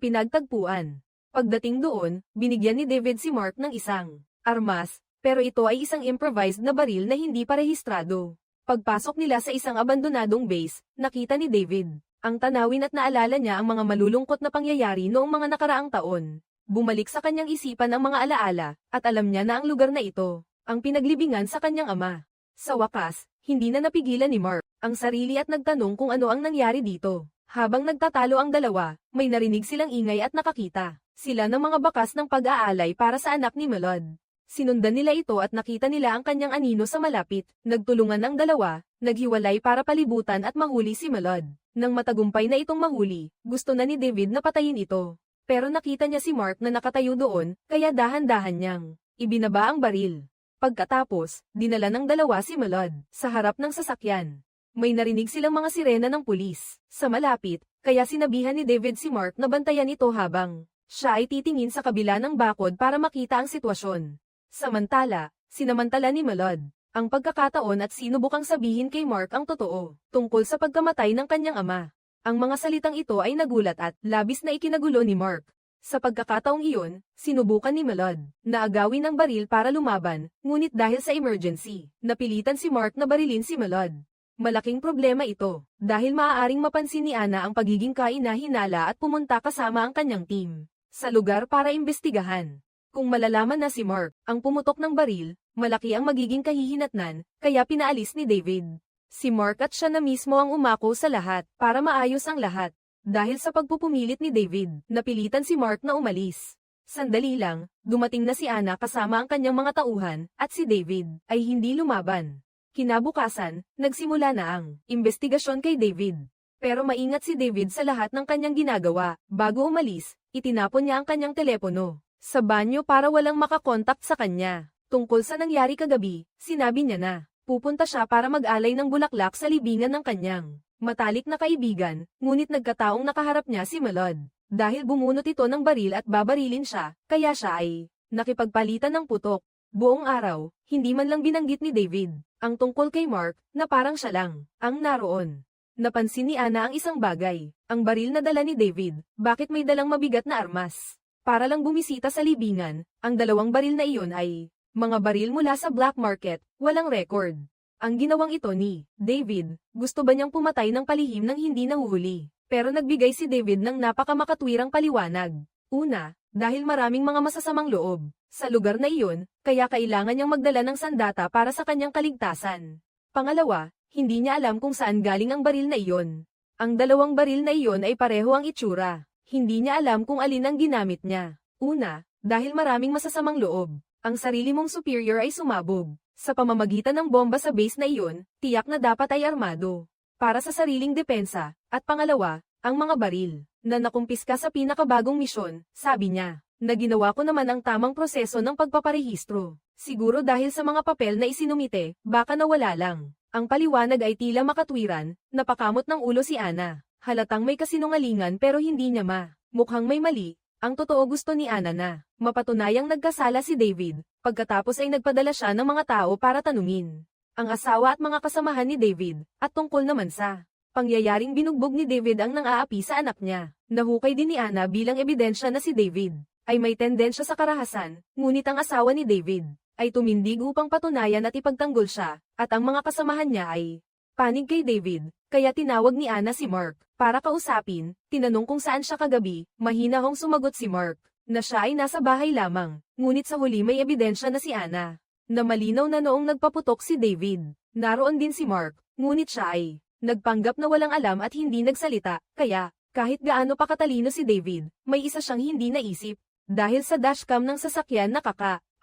pinagtagpuan. Pagdating doon, binigyan ni David si Mark ng isang armas, pero ito ay isang improvised na baril na hindi pa rehistrado. Pagpasok nila sa isang abandonadong base, nakita ni David ang tanawin at naalala niya ang mga malulungkot na pangyayari noong mga nakaraang taon. Bumalik sa kanyang isipan ang mga alaala, at alam niya na ang lugar na ito ang pinaglibingan sa kanyang ama. Sa wakas, hindi na napigilan ni Mark ang sarili at nagtanong kung ano ang nangyari dito. Habang nagtatalo ang dalawa, may narinig silang ingay at nakakita sila ng mga bakas ng pag-aalay para sa anak ni Malod. Sinundan nila ito at nakita nila ang kanyang anino sa malapit. Nagtulungan ang dalawa, naghiwalay para palibutan at mahuli si Malod. Nang matagumpay na itong mahuli, gusto na ni David na patayin ito. Pero nakita niya si Mark na nakatayo doon, kaya dahan-dahan niyang ibinaba ang baril. Pagkatapos, dinala ng dalawa si Malod sa harap ng sasakyan. May narinig silang mga sirena ng pulis sa malapit, kaya sinabihan ni David si Mark na bantayan ito habang siya ay titingin sa kabila ng bakod para makita ang sitwasyon. Samantala, sinamantala ni Malod ang pagkakataon at sinubukang sabihin kay Mark ang totoo tungkol sa pagkamatay ng kanyang ama. Ang mga salitang ito ay nagulat at labis na ikinagulo ni Mark. Sa pagkakataong iyon, sinubukan ni Malod na agawin ang baril para lumaban, ngunit dahil sa emergency, napilitan si Mark na barilin si Malod. Malaking problema ito, dahil maaaring mapansin ni Ana ang pagiging kaina-hinala at pumunta kasama ang kanyang team sa lugar para imbestigahan. Kung malalaman na si Mark ang pumutok ng baril, malaki ang magiging kahihinatnan, kaya pinaalis ni David. Si Mark at siya na mismo ang umako sa lahat para maayos ang lahat. Dahil sa pagpupumilit ni David, napilitan si Mark na umalis. Sandali lang, dumating na si Ana kasama ang kanyang mga tauhan, at si David ay hindi lumaban. Kinabukasan, nagsimula na ang investigasyon kay David. Pero maingat si David sa lahat ng kanyang ginagawa. Bago umalis, itinapon niya ang kanyang telepono sa banyo para walang makakontak sa kanya. Tungkol sa nangyari kagabi, sinabi niya na pupunta siya para mag-alay ng bulaklak sa libingan ng kanyang matalik na kaibigan, ngunit nagkataong nakaharap niya si Malod. Dahil bumunot ito ng baril at babarilin siya, kaya siya ay nakipagpalitan ng putok. Buong araw, hindi man lang binanggit ni David ang tungkol kay Mark na parang siya lang ang naroon. Napansin ni Ana ang isang bagay, ang baril na dala ni David, bakit may dalang mabigat na armas? Para lang bumisita sa libingan, ang dalawang baril na iyon ay mga baril mula sa black market, walang record. Ang ginawang ito ni David, gusto ba niyang pumatay ng palihim nang hindi nahuhuli? Pero nagbigay si David ng napakamakatwirang paliwanag. Una, dahil maraming mga masasamang loob sa lugar na iyon, kaya kailangan niyang magdala ng sandata para sa kanyang kaligtasan. Pangalawa, hindi niya alam kung saan galing ang baril na iyon. Ang dalawang baril na iyon ay pareho ang itsura. Hindi niya alam kung alin ang ginamit niya. Una, dahil maraming masasamang loob, ang sarili mong superior ay sumabog. Sa pamamagitan ng bomba sa base na iyon, tiyak na dapat ay armado. Para sa sariling depensa. At pangalawa, ang mga baril na nakumpiska sa pinakabagong misyon, sabi niya, na ginawa ko naman ang tamang proseso ng pagpaparehistro. Siguro dahil sa mga papel na isinumite, baka nawala lang. Ang paliwanag ay tila makatwiran, napakamot ng ulo si Ana. Halatang may kasinungalingan pero hindi niya mukhang may mali. Ang totoo gusto ni Ana na mapatunayang nagkasala si David. Pagkatapos ay nagpadala siya ng mga tao para tanungin ang asawa at mga kasamahan ni David, at tungkol naman sa pangyayaring binugbog ni David ang nang-aapi sa anak niya. Nahukay din ni Ana bilang ebidensya na si David ay may tendensya sa karahasan, ngunit ang asawa ni David ay tumindig upang patunayan at ipagtanggol siya, at ang mga kasamahan niya ay panig kay David, kaya tinawag ni Ana si Mark para kausapin. Tinanong kung saan siya kagabi, mahinahong sumagot si Mark na siya ay nasa bahay lamang, ngunit sa huli may ebidensya na si Ana na malinaw na noong nagpaputok si David, naroon din si Mark, ngunit siya ay nagpanggap na walang alam at hindi nagsalita, kaya kahit gaano pa katalino si David, may isa siyang hindi naisip. Dahil sa dashcam ng sasakyan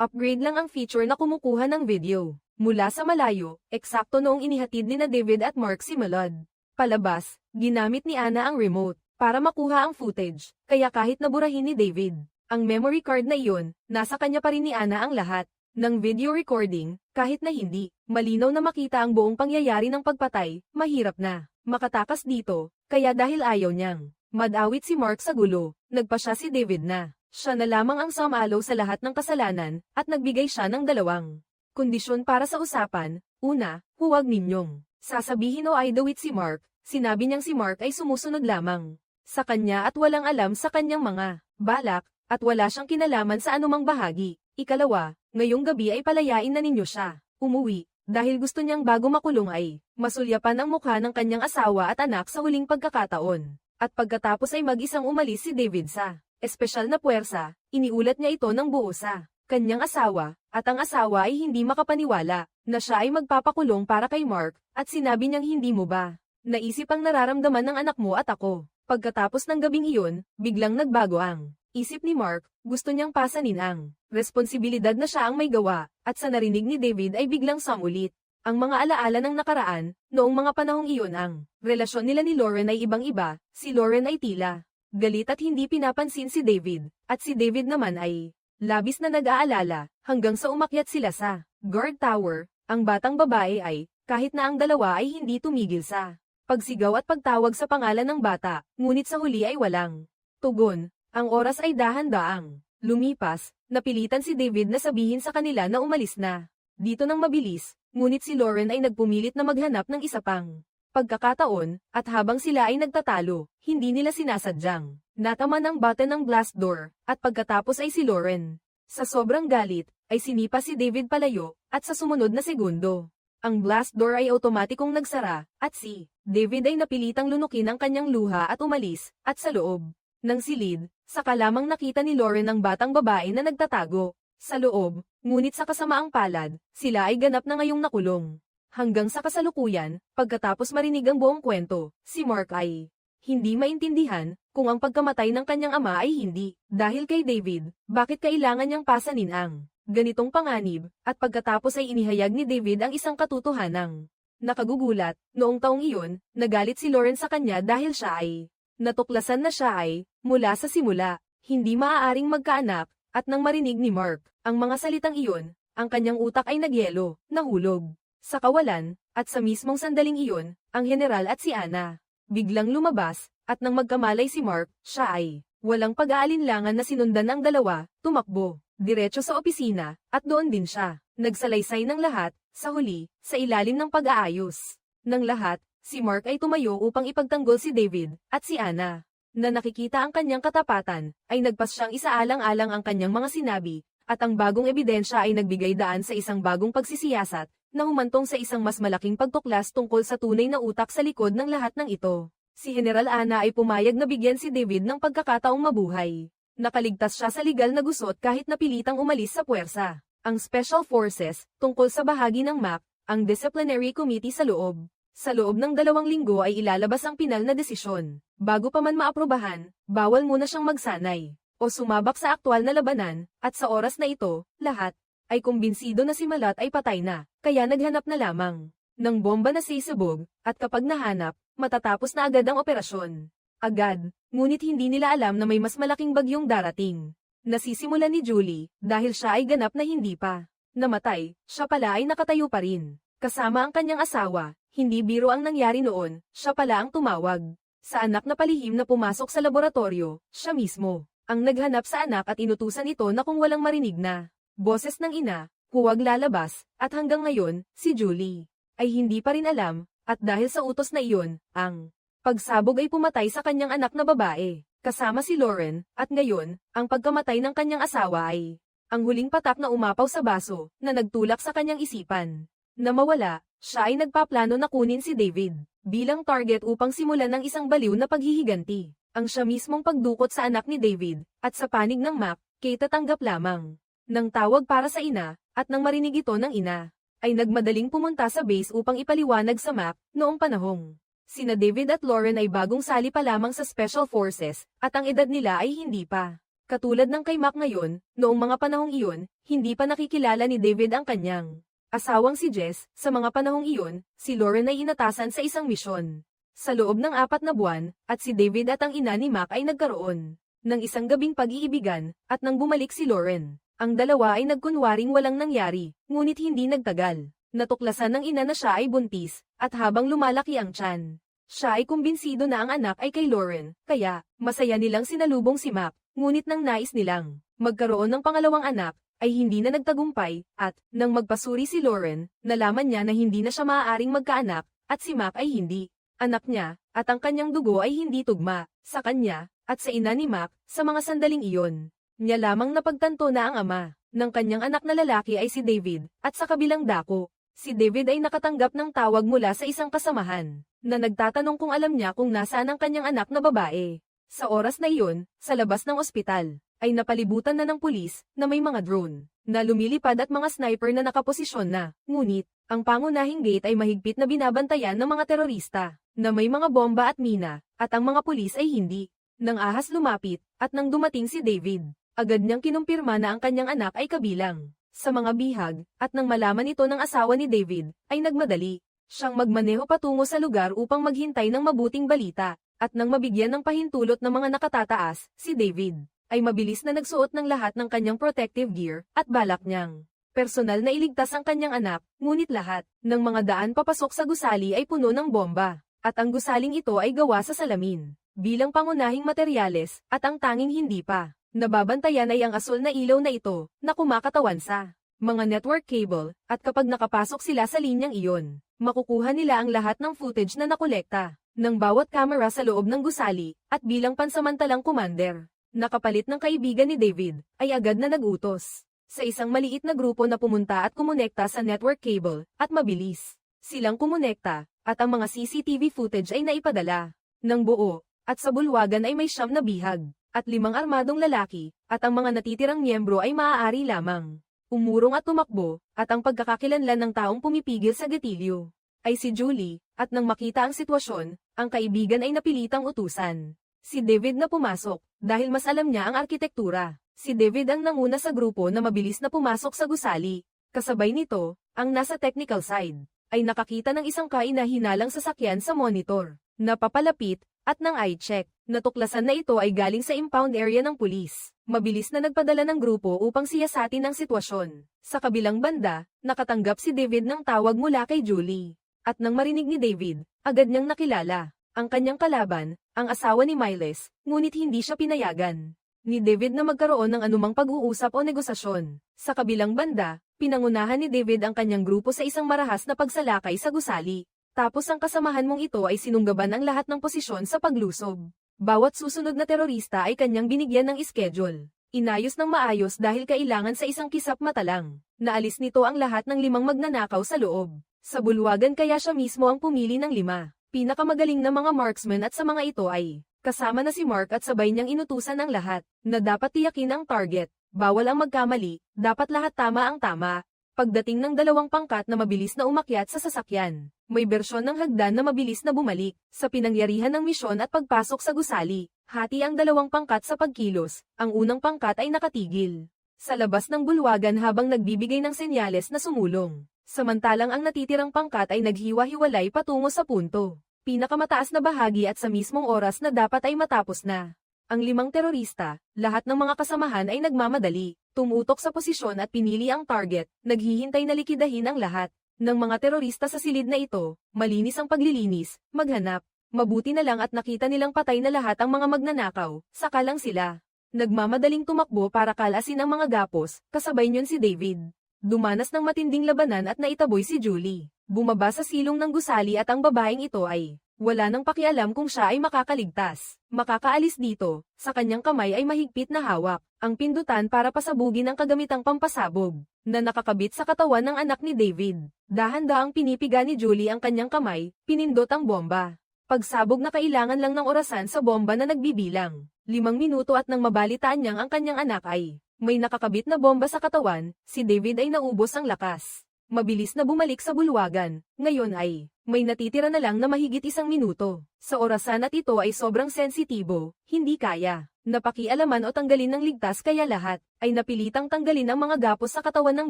upgrade lang ang feature na kumukuha ng video mula sa malayo, eksakto noong inihatid ni na David at Mark si Malod palabas, ginamit ni Ana ang remote para makuha ang footage, kaya kahit naburahin ni David ang memory card na iyon, nasa kanya pa rin ni Ana ang lahat ng video recording, kahit na hindi malinaw na makita ang buong pangyayari ng pagpatay. Mahirap na makatakas dito, kaya dahil ayaw niyang madawit si Mark sa gulo, nagpa siya si David na siya na lamang ang sumalo sa lahat ng kasalanan, at nagbigay siya ng dalawang kondisyon para sa usapan. Una, huwag ninyong sasabihin o idawit si Mark. Sinabi niyang si Mark ay sumusunod lamang sa kanya at walang alam sa kanyang mga balak, at wala siyang kinalaman sa anumang bahagi. Ikalawa, ngayong gabi ay palayain na ninyo siya umuwi, dahil gusto niyang bago makulong ay masulyapan ang mukha ng kanyang asawa at anak sa huling pagkakataon. At pagkatapos ay mag-isang umalis si David sa espesyal na puwersa. Iniulat niya ito ng buo sa kanyang asawa, at ang asawa ay hindi makapaniwala na siya ay magpapakulong para kay Mark, at sinabi niyang hindi mo ba naisip ang nararamdaman ng anak mo at ako. Pagkatapos ng gabing iyon, biglang nagbago ang isip ni Mark. Gusto niyang pasanin ang responsibilidad na siya ang may gawa, at sa narinig ni David ay biglang sumulit ang mga alaala ng nakaraan. Noong mga panahong iyon ang relasyon nila ni Lauren ay ibang-iba. Si Lauren ay tila galit at hindi pinapansin si David, at si David naman ay labis na nag-aalala, hanggang sa umakyat sila sa guard tower. Ang batang babae ay, kahit na ang dalawa ay hindi tumigil sa pagsigaw at pagtawag sa pangalan ng bata, ngunit sa huli ay walang tugon. Ang oras ay dahan-daang Lumipas, napilitan si David na sabihin sa kanila na umalis na. Dito nang mabilis, ngunit si Lauren ay nagpumilit na maghanap ng isa pang pagkakataon, at habang sila ay nagtatalo, hindi nila sinasadyang nataman ang button ng blast door, at pagkatapos ay si Lauren. Sa sobrang galit, ay sinipa si David palayo, at sa sumunod na segundo, ang blast door ay otomatikong nagsara, at si David ay napilitang lunukin ang kanyang luha at umalis, at sa loob ng silid, saka lamang nakita ni Lauren ang batang babae na nagtatago sa loob, ngunit sa kasamaang palad, sila ay ganap na ngayong nakulong. Hanggang sa kasalukuyan, pagkatapos marinig ang buong kwento, si Mark ay hindi maintindihan kung ang pagkamatay ng kanyang ama ay hindi dahil kay David, bakit kailangan niyang pasanin ang ganitong panganib, at pagkatapos ay inihayag ni David ang isang katotohanang nakagugulat. Noong taong iyon, nagalit si Lauren sa kanya dahil siya ay natuklasan na siya ay, mula sa simula, hindi maaaring magkaanak, at nang marinig ni Mark ang mga salitang iyon, ang kanyang utak ay nagyelo, nahulog sa kawalan, at sa mismong sandaling iyon, ang general at si Anna biglang lumabas, at nang magkamalay si Mark, siya ay walang pag-aalinlangan na sinundan ang dalawa, tumakbo diretso sa opisina, at doon din siya nagsalaysay ng lahat. Sa huli, sa ilalim ng pag-aayos ng lahat, si Mark ay tumayo upang ipagtanggol si David at si Anna. Na nakikita ang kanyang katapatan, ay nagpas siyang isaalang-alang ang kanyang mga sinabi, at ang bagong ebidensya ay nagbigay daan sa isang bagong pagsisiyasat, na humantong sa isang mas malaking pagtuklas tungkol sa tunay na utak sa likod ng lahat ng ito. Si General Anna ay pumayag na bigyan si David ng pagkakataong mabuhay. Nakaligtas siya sa legal na gusot kahit napilitang umalis sa puwersa. Ang Special Forces, tungkol sa bahagi ng MAC, ang Disciplinary Committee sa loob. Sa loob ng 2 linggo ay ilalabas ang pinal na desisyon. Bago pa man maaprobahan, bawal muna siyang magsanay o sumabak sa aktwal na labanan, at sa oras na ito, lahat ay kumbinsido na si Malat ay patay na, kaya naghanap na lamang ng bomba na sisubog, at kapag nahanap, matatapos na agad ang operasyon. Agad, ngunit hindi nila alam na may mas malaking bagyong darating. Nasisimulan ni Julie, dahil siya ay ganap na hindi pa namatay, siya pala ay nakatayo pa rin. Kasama ang kanyang asawa, hindi biro ang nangyari noon, siya pala ang tumawag sa anak na palihim na pumasok sa laboratorio, siya mismo ang naghanap sa anak at inutusan ito na kung walang marinig na boses ng ina, huwag lalabas, at hanggang ngayon, si Julie ay hindi pa rin alam, at dahil sa utos na iyon, ang pagsabog ay pumatay sa kanyang anak na babae, kasama si Lauren, at ngayon, ang pagkamatay ng kanyang asawa ay ang huling patak na umapaw sa baso, na nagtulak sa kanyang isipan. Na mawala, siya ay nagpaplano na kunin si David bilang target upang simulan ng isang baliw na paghihiganti. Ang siya mismong pagdukot sa anak ni David, at sa panig ng Mac, kay tatanggap lamang ng tawag para sa ina, at nang marinig ito ng ina, ay nagmadaling pumunta sa base upang ipaliwanag sa Mac. Noong panahong sina David at Lauren ay bagong sali pa lamang sa Special Forces, at ang edad nila ay hindi pa katulad ng kay Mac ngayon. Noong mga panahong iyon, hindi pa nakikilala ni David ang kanyang asawang si Jess. Sa mga panahong iyon, si Lauren ay inatasan sa isang misyon sa loob ng 4 na buwan, at si David at ang ina ni Mac ay nagkaroon ng isang gabing pag-iibigan, at nang bumalik si Lauren, ang dalawa ay nagkunwaring walang nangyari, ngunit hindi nagtagal. Natuklasan ng ina na siya ay buntis, at habang lumalaki ang tiyan, siya ay kumbinsido na ang anak ay kay Lauren, kaya masaya nilang sinalubong si Mac, ngunit nang nais nilang magkaroon ng pangalawang anak, ay hindi na nagtagumpay, at nang magpasuri si Lauren, nalaman niya na hindi na siya maaaring magkaanak, at si Mac ay hindi anak niya, at ang kanyang dugo ay hindi tugma sa kanya, at sa ina ni Mac. Sa mga sandaling iyon, niya lamang napagtanto na ang ama ng kanyang anak na lalaki ay si David, at sa kabilang dako, si David ay nakatanggap ng tawag mula sa isang kasamahan, na nagtatanong kung alam niya kung nasaan ang kanyang anak na babae. Sa oras na iyon, sa labas ng ospital, ay napalibutan na ng pulis, na may mga drone na lumilipad at mga sniper na nakaposisyon na, ngunit, ang pangunahing gate ay mahigpit na binabantayan ng mga terorista, na may mga bomba at mina, at ang mga pulis ay hindi. Nang ahas lumapit, at nang dumating si David, agad niyang kinumpirma na ang kanyang anak ay kabilang sa mga bihag, at nang malaman ito ng asawa ni David, ay nagmadali siyang magmaneho patungo sa lugar upang maghintay ng mabuting balita, at nang mabigyan ng pahintulot ng mga nakatataas, si David ay mabilis na nagsuot ng lahat ng kanyang protective gear, at balak niyang personal na iligtas ang kanyang anak, ngunit lahat ng mga daan papasok sa gusali ay puno ng bomba, at ang gusaling ito ay gawa sa salamin bilang pangunahing materyales, at ang tanging hindi pa Nababantayan ay ang asul na ilaw na ito, na kumakatawan sa mga network cable, at kapag nakapasok sila sa linyang iyon, makukuha nila ang lahat ng footage na nakolekta ng bawat camera sa loob ng gusali, at bilang pansamantalang commander, nakapalit ng kaibigan ni David, ay agad na nag-utos sa isang maliit na grupo na pumunta at kumonekta sa network cable, at mabilis silang kumonekta, at ang mga CCTV footage ay naipadala ng buo, at sa bulwagan ay may 9 na bihag, at 5 armadong lalaki, at ang mga natitirang miyembro ay maaari lamang umurong at tumakbo, at ang pagkakakilanlan ng taong pumipigil sa gatilyo ay si Julie, at nang makita ang sitwasyon, ang kaibigan ay napilitang utusan si David na pumasok, dahil mas alam niya ang arkitektura. Si David ang nanguna sa grupo na mabilis na pumasok sa gusali. Kasabay nito, ang nasa technical side, ay nakakita ng isang kaina-hinalang sasakyan sa monitor, napapalapit, at ng eye-check. Natuklasan na ito ay galing sa impound area ng pulis. Mabilis na nagpadala ng grupo upang siyasatin ang sitwasyon. Sa kabilang banda, nakatanggap si David ng tawag mula kay Julie. At nang marinig ni David, agad niyang nakilala ang kanyang kalaban, ang asawa ni Miles, ngunit hindi siya pinayagan ni David na magkaroon ng anumang pag-uusap o negosasyon. Sa kabilang banda, pinangunahan ni David ang kanyang grupo sa isang marahas na pagsalakay sa gusali. Tapos ang kasamahan mong ito ay sinunggaban ang lahat ng posisyon sa paglusob. Bawat susunod na terorista ay kanyang binigyan ng schedule. Inayos ng maayos dahil kailangan sa isang kisap mata lang. Naalis nito ang lahat ng 5 magnanakaw sa loob. Sa bulwagan kaya siya mismo ang pumili ng 5 pinakamagaling na mga marksman, at sa mga ito ay kasama na si Mark, at sabay niyang inutusan ang lahat na dapat tiyakin ang target. Bawal ang magkamali, dapat lahat tama ang tama. Pagdating ng 2 pangkat na mabilis na umakyat sa sasakyan, may bersyon ng hagdan na mabilis na bumalik sa pinangyarihan ng misyon at pagpasok sa gusali. Hati ang 2 pangkat sa pagkilos, ang unang pangkat ay nakatigil sa labas ng bulwagan habang nagbibigay ng senyales na sumulong. Samantalang ang natitirang pangkat ay naghiwa-hiwalay patungo sa punto pinakamataas na bahagi, at sa mismong oras na dapat ay matapos na. Ang 5 terorista, lahat ng mga kasamahan ay nagmamadali, tumutok sa posisyon at pinili ang target, naghihintay na likidahin ang lahat ng mga terorista sa silid na ito. Malinis ang paglilinis, maghanap. Mabuti na lang at nakita nilang patay na lahat ang mga magnanakaw, saka lang sila nagmamadaling tumakbo para kalasin ang mga gapos. Kasabay niyon si David. Dumanas ng matinding labanan at naitaboy si Julie. Bumaba sa silong ng gusali, at ang babaeng ito ay wala nang pakialam kung siya ay makakaligtas. Makakaalis dito, sa kanyang kamay ay mahigpit na hawak ang pindutan para pasabugin ang kagamitang pampasabog na nakakabit sa katawan ng anak ni David. Dahan-daang pinipiga ni Julie ang kanyang kamay, pinindot ang bomba. Pagsabog na kailangan lang ng orasan sa bomba na nagbibilang 5 minuto, at nang mabalitaan niyang ang kanyang anak ay may nakakabit na bomba sa katawan, si David ay naubos ang lakas. Mabilis na bumalik sa bulwagan. Ngayon ay may natitira na lang na mahigit 1 minuto. Sa orasan at ito ay sobrang sensitibo, hindi kaya napakialaman o tanggalin ng ligtas, kaya lahat ay napilitang tanggalin ang mga gapos sa katawan ng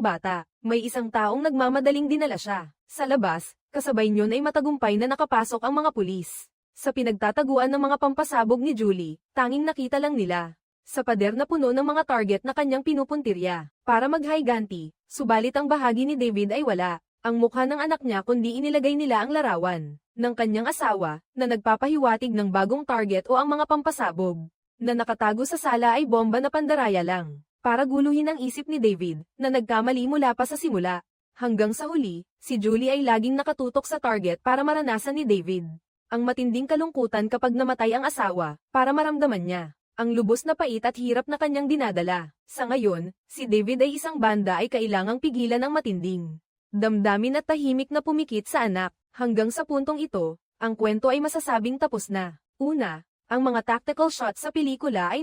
bata. May isang taong nagmamadaling dinala siya sa labas, kasabay niyon ay matagumpay na nakapasok ang mga pulis. Sa pinagtataguan ng mga pampasabog ni Julie, tanging nakita lang nila sa pader na puno ng mga target na kanyang pinupuntirya para mag-higanti, subalit ang bahagi ni David ay wala. Ang mukha ng anak niya, kundi inilagay nila ang larawan ng kanyang asawa na nagpapahiwatig ng bagong target o ang mga pampasabog na nakatago sa sala ay bomba na pandaraya lang para guluhin ang isip ni David na nagkamali mula pa sa simula. Hanggang sa huli, si Julie ay laging nakatutok sa target para maranasan ni David ang matinding kalungkutan kapag namatay ang asawa, para maramdaman niya ang lubos na pait at hirap na kanyang dinadala. Sa ngayon, si David ay isang banda ay kailangang pigilan ang matinding damdamin at tahimik na pumikit sa anak. Hanggang sa puntong ito, ang kwento ay masasabing tapos na. Una, ang mga tactical shots sa pelikula ay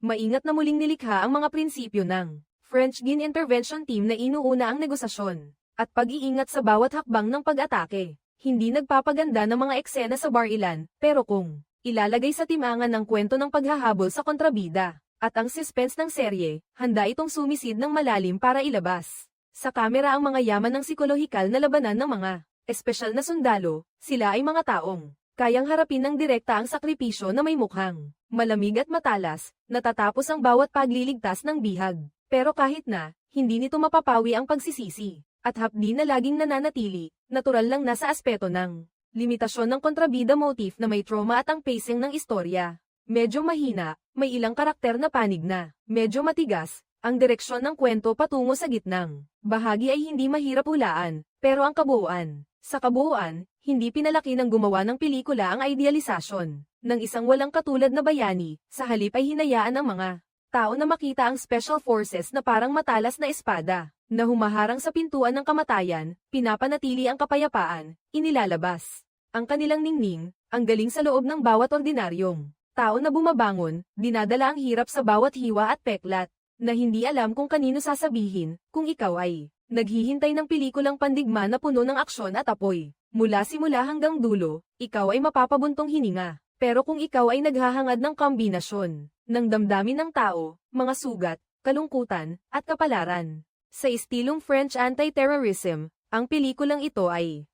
maingat na muling nilikha ang mga prinsipyo ng French Gun Intervention Team na inuuna ang negosasyon at pag-iingat sa bawat hakbang ng pag-atake. Hindi nagpapaganda ng mga eksena sa bar ilan, pero kung ilalagay sa timangan ng kwento ng paghahabol sa kontrabida at ang suspense ng serye, handa itong sumisid ng malalim para ilabas sa kamera ang mga yaman ng psikolohikal na labanan ng mga espesyal na sundalo. Sila ay mga taong kayang harapin ng direkta ang sakripisyo na may mukhang malamig at matalas. Natatapos ang bawat pagliligtas ng bihag, pero kahit na hindi nito mapapawi ang pagsisisi at hapdi na laging nananatili, natural lang nasa aspeto ng limitasyon ng kontrabida motif na may trauma at ang pacing ng istorya. Medyo mahina, may ilang karakter na panig na. Medyo matigas, ang direksyon ng kwento patungo sa gitnang bahagi ay hindi mahirap hulaan, pero ang kabuuan. Sa kabuuan, hindi pinalaki ng gumawa ng pelikula ang idealisasyon ng isang walang katulad na bayani, sa halip ay hinayaan ng mga tao na makita ang special forces na parang matalas na espada, na humaharang sa pintuan ng kamatayan, pinapanatili ang kapayapaan, inilalabas ang kanilang ningning, ang galing sa loob ng bawat ordinaryong tao na bumabangon, dinadala ang hirap sa bawat hiwa at peklat, na hindi alam kung kanino sasabihin, kung ikaw ay naghihintay ng pelikulang pandigma na puno ng aksyon at apoy. Mula simula hanggang dulo, ikaw ay mapapabuntong hininga. Pero kung ikaw ay naghahangad ng kombinasyon ng damdamin ng tao, mga sugat, kalungkutan, at kapalaran, sa estilong French anti-terrorism, ang pelikulang ito ay